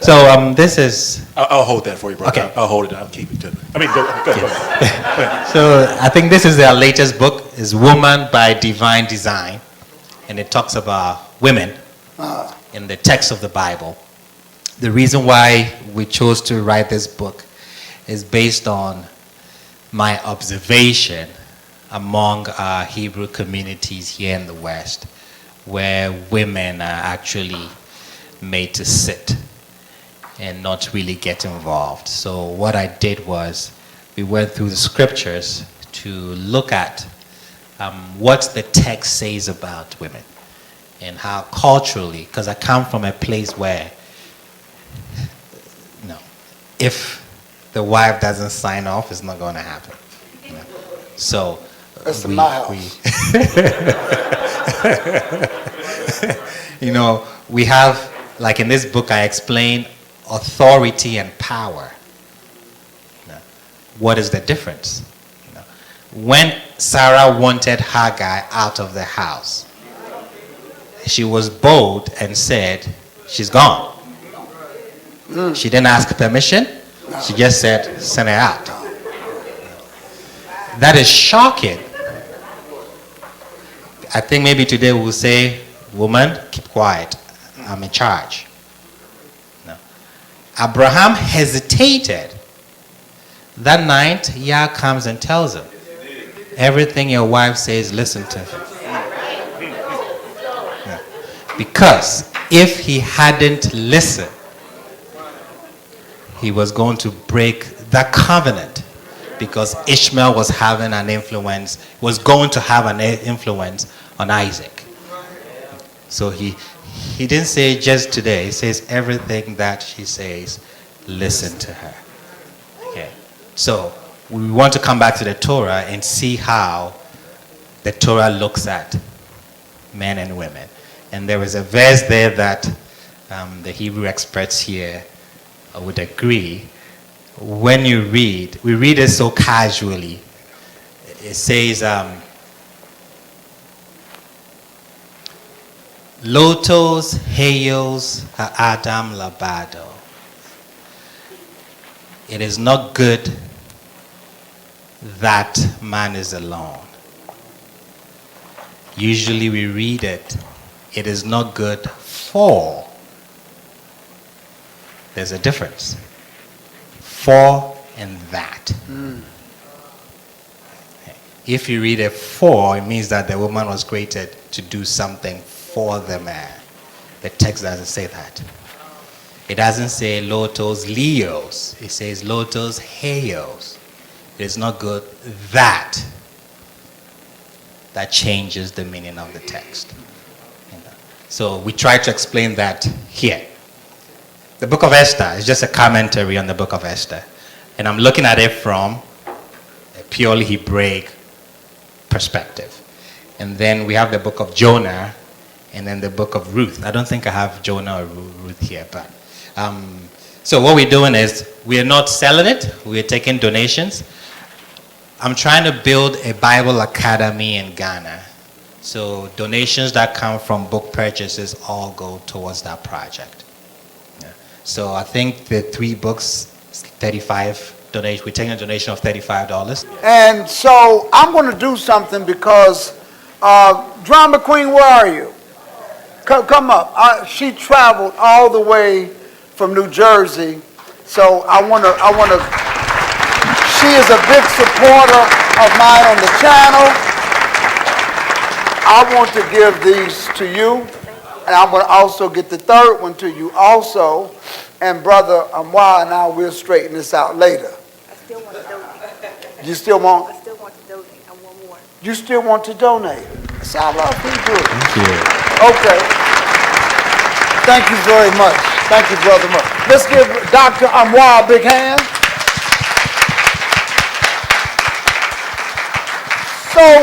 So, this is. I'll hold that for you, brother. Okay. I'll hold it. I'll keep it to me. I mean, go ahead. So, I think this is their latest book. Is Woman by Divine Design, and it talks about women in the text of the Bible. The reason why we chose to write this book is based on my observation among our Hebrew communities here in the West, where women are actually made to sit and not really get involved. So what I did was, we went through the scriptures to look at what the text says about women and how culturally, because I come from a place where, if the wife doesn't sign off, it's not going to happen. So That's my house. we have, like in this book, I explain authority and power. What is the difference? When Sarah wanted Hagar out of the house, she was bold and said, she's gone. She didn't ask permission. She just said, send her out. That is shocking. I think maybe today we'll say, woman, keep quiet. I'm in charge. No. Abraham hesitated. That night, Yah comes and tells him, everything your wife says, listen to her. Yeah. Because if he hadn't listened, he was going to break that covenant, because Ishmael was having an influence, was going to have an influence on Isaac. So he didn't say just today. He says everything that she says, listen to her. Okay. So we want to come back to the Torah and see how the Torah looks at men and women. And there is a verse there that the Hebrew experts here would agree. When you read, we read it so casually. It says, Lotos Heos Adam Labado. It is not good that man is alone. Usually we read it, it is not good for. There's a difference. For and that. If you read it for, it means that the woman was created to do something for the man. The text doesn't say that. It doesn't say lotos leos. It says lotos heos. It is not good that. That changes the meaning of the text. So we try to explain that here. The book of Esther is just a commentary on the book of Esther. And I'm looking at it from a purely Hebraic perspective. And then we have the book of Jonah and then the book of Ruth. I don't think I have Jonah or Ruth here. But so what we're doing is we're not selling it. We're taking donations. I'm trying to build a Bible academy in Ghana. So donations that come from book purchases all go towards that project. So I think the 3 books, 35 donation. We're taking a donation of $35. And so I'm going to do something because Drama Queen, where are you? Come up. She traveled all the way from New Jersey, so I want to. She is a big supporter of mine on the channel. I want to give these to you. And I'm going to also get the 3rd one to you also. And Brother Amaah and I will straighten this out later. I still want to donate. You still want? I still want to donate. I want more. You still want to donate? See, I love people. Thank you. Okay. Thank you very much. Thank you, Brother Murray. Let's give Dr. Amaah a big hand.